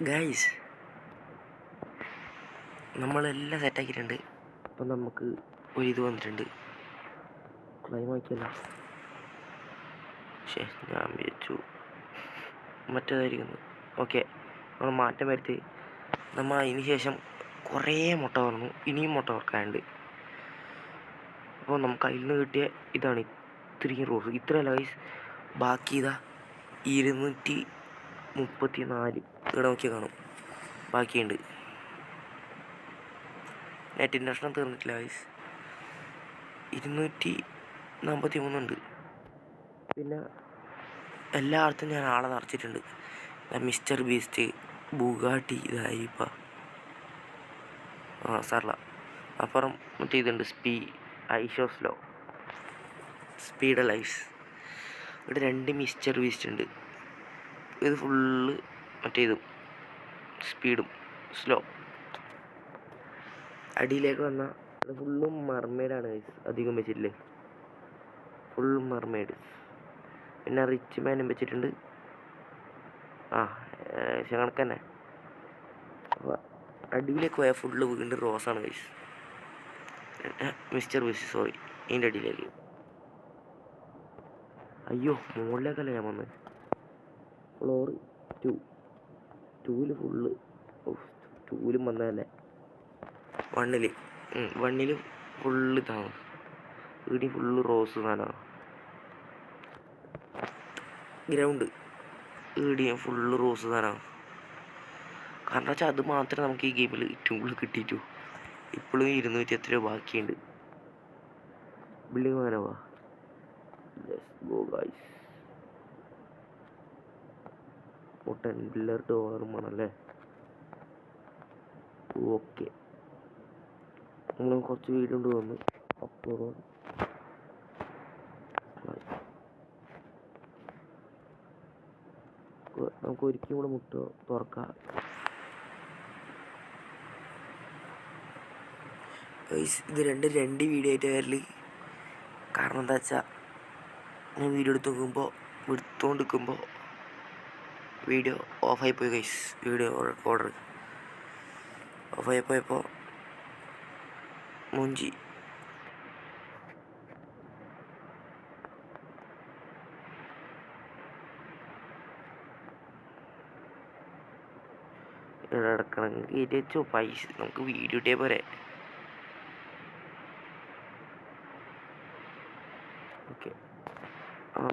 Guys, നമ്മളെല്ലാം സെറ്റാക്കിയിട്ടുണ്ട്. അപ്പം നമുക്ക് ഒരിത് വന്നിട്ടുണ്ട്. ക്ലൈമാക്കിയല്ല, പക്ഷേ ഞാൻ വിചാരിച്ചു മറ്റേതായിരിക്കുന്നു. ഓക്കെ, നമ്മൾ മാറ്റം വരുത്തി. നമ്മൾ അതിന് ശേഷം കുറേ മുട്ട തുറന്നു, ഇനിയും മുട്ട തുറക്കാനുണ്ട്. അപ്പോൾ നമുക്ക് അതിൽ നിന്ന് കിട്ടിയ ഇതാണ് ഇത്രയും റോസ്. ഇത്രയല്ല ഗൈസ്, ബാക്കി ഇതാ 234 ഇവിടെ നോക്കിയാൽ കാണും ബാക്കിയുണ്ട്. നെറ്റ് ഇൻ്റർനാഷണൽ തീർന്നിട്ടില്ല ഗൈസ്, 243 ഉണ്ട്. പിന്നെ എല്ലായിടത്തും ഞാൻ ആളെ നിറച്ചിട്ടുണ്ട്. മിസ്റ്റർ ബീസ്റ്റ്, ബുഗാട്ടി, ഇതായിപ്പ സാറില്ല. അപ്പുറം മറ്റേ ഇതുണ്ട്, ഐഷോസ്ലോ സ്പീഡ് ലൈസ്. ഇവിടെ 2 മിസ്റ്റർ ബീസ്റ്റ് ഉണ്ട്. ഇത് ഫുള്ള് മറ്റേ ഇതും സ്പീഡും സ്ലോ. അടിയിലേക്ക് വന്നാൽ ഇത് ഫുള്ളും മർമെയ്ഡാണ് ഗൈസ്, അധികം വെച്ചിട്ടില്ലേ, ഫുൾ മർമെയ്ഡ്. പിന്നെ റിച്ച് മാനും വെച്ചിട്ടുണ്ട്. കണക്ക് തന്നെ. അപ്പോൾ അടിയിലേക്ക് പോയാൽ ഫുള്ള് വീണ്ടും റോസാണ് ഗൈസ്. മിസ്റ്റർ ബീസ്റ്റ്, സോറി, ഇതിൻ്റെ അടിയിലേക്ക്. അയ്യോ, മുകളിലേക്കല്ല ഞാൻ വന്നത്. Floor 2 full. 2 വന്നതല്ലേ. 1 ഫുള്ള് ഇതാണ്. ഇവിടെ ഫുള്ള് റോസ് സാധനമാണ്. ഗ്രൗണ്ട് ഇവിടെ ഫുള്ള് റോസ് സാധനമാണ്. കാരണം വെച്ചാൽ അത് മാത്രമേ നമുക്ക് ഈ ഗെയിമിൽ ഏറ്റവും കൂടുതൽ കിട്ടിയിട്ടു. ഇപ്പോഴും 200 എത്രയോ ബാക്കിയുണ്ട്. ബിൽഡിംഗ് വാങ്ങാനാവാ. Let's go guys. $10 വേണമല്ലേ? ഓക്കെ, നമ്മൾ കുറച്ച് വീഡിയോ കൊണ്ട് വന്നു അപ്ലോഡ്. നമുക്ക് ഒരിക്കലും കൂടെ മുട്ട തുറക്കാം. ഇത് രണ്ട് വീഡിയോ ആയിട്ട് വരല്. കാരണം എന്താ വെച്ചാൽ ഞാൻ വീഡിയോ എടുത്തുകൊണ്ടിരിക്കുമ്പോൾ വീഡിയോ ഓഫായി പോയി ഗൈസ്. വീഡിയോ റെക്കോർഡർ ഓഫായി പോയപ്പോൾ മൂഞ്ചി. എടുക്കണമെങ്കിൽ ഇരച്ചോ പൈസ നമുക്ക് വീഡിയോ ഇട്ടേ പോരെ. ഓക്കെ,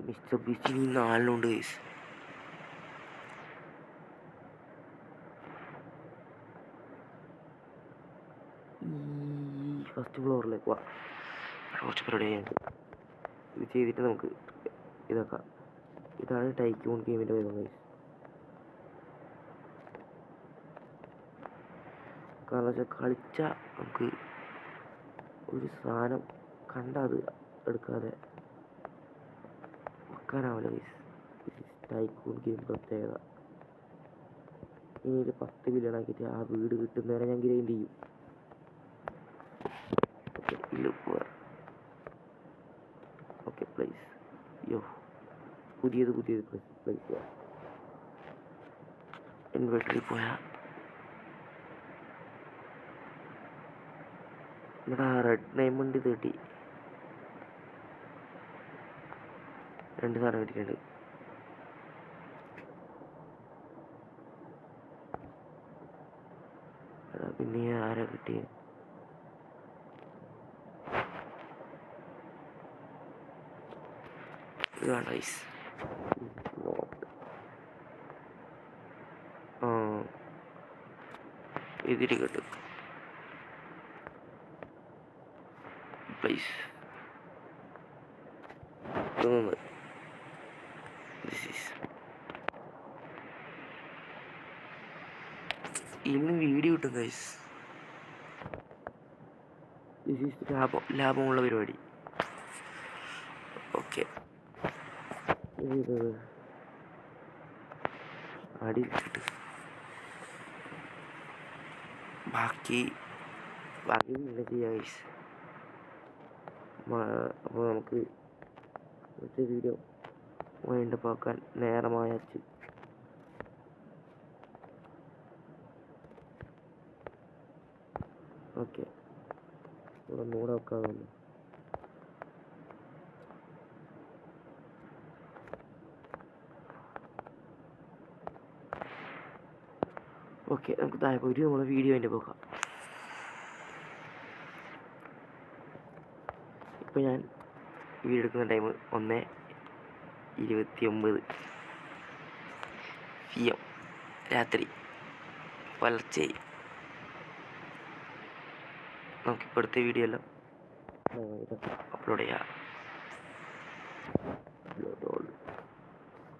മിസ്റ്റർ ബീസ്റ്റ് ഇനി 4 ഗൈസ്. ഫസ്റ്റ് ഫ്ലോറിലേക്ക് പോവാം. കുറച്ച് പരിപാടിയുണ്ട്. ഇത് ചെയ്തിട്ട് നമുക്ക് ഇതാക്കാം. ഇതാണ് ടൈക്കൂൺ ഗെയിമിൻ്റെ വരുന്നത് ഗൈസ്. കാരണം വെച്ചാൽ കളിച്ചാൽ നമുക്ക് ഒരു സാധനം കണ്ടാൽ അത് എടുക്കാതെ വെക്കാനാവില്ല ഗൈസ്. ടൈക്കൂൺ ഗെയിം പ്രത്യേകത. ഇനി 10 ബില്യൺ ആക്കിയിട്ട് ആ വീട് കിട്ടുന്നവരെ ഞാൻ ഗ്രൈൻഡ് ചെയ്യും. Okay place. പുതിയത് പ്ലേസ്. ഇൻവെർട്ടറിൽ പോയാൽ ഇവിടെ റെഡ് ഡയമണ്ട് 30 2 സാധനം കിട്ടിയിട്ടുണ്ട്. പിന്നെ ആരാ കിട്ടിയ? ഇതാണ് ഐസ്. ഇതിൽ കിട്ടും പ്ലേസ്. ഇന്ന് വീഡിയോ കിട്ടും ഗൈസ്. ലാഭമുള്ള പരിപാടി. ഓക്കെ, അടിയിൽ കിട്ടും. ബാക്കി പിന്നെ ചെയ്യാം ഗൈസ്. അപ്പോൾ നമുക്ക് ഇന്നത്തെ വീഡിയോ വൈൻഡപ്പ് ആക്കാൻ നേരമായ ഓക്കെ, ഇവിടെ ഒന്നുകൂടെ വെക്കാമല്ലോ. ഓക്കെ, നമുക്ക് താഴെ പോയിട്ട് നമ്മൾ വീഡിയോ അതിൻ്റെ പോകാം. ഇപ്പോൾ ഞാൻ വീഡിയോ എടുക്കുന്ന ടൈം 1:29 PM, രാത്രി പുലർച്ചയായി. നമുക്കിപ്പോൾ അടുത്ത വീഡിയോ എല്ലാം ഇതൊക്കെ അപ്ലോഡ് ചെയ്യാം.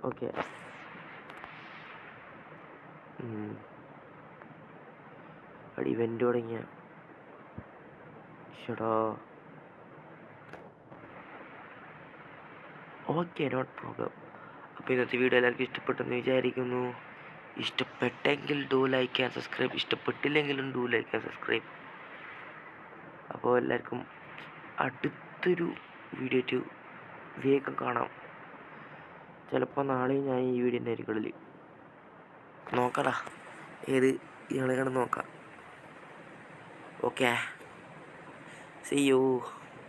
ഓക്കെ, അവിടെ ഇവൻ്റ് തുടങ്ങിയ ഷടാ. Okay, not problem. അപ്പോൾ ഇന്നത്തെ വീഡിയോ എല്ലാവർക്കും ഇഷ്ടപ്പെട്ടെന്ന് വിചാരിക്കുന്നു. ഇഷ്ടപ്പെട്ടെങ്കിൽ ഡു ലൈക്ക് ആൻഡ് സബ്സ്ക്രൈബ്, ഇഷ്ടപ്പെട്ടില്ലെങ്കിലും ഡു ലൈക്ക് ആൻഡ് സബ്സ്ക്രൈബ്. അപ്പോൾ എല്ലാവർക്കും അടുത്തൊരു വീഡിയോ ആയിട്ട് വേഗം കാണാം. ചിലപ്പോൾ നാളെയും ഞാൻ ഈ വീഡിയോൻ്റെ ആയിരിക്കുള്ളിൽ നോക്കടാ, ഏത് ഇയാളെ നോക്കാം. Okay, see you.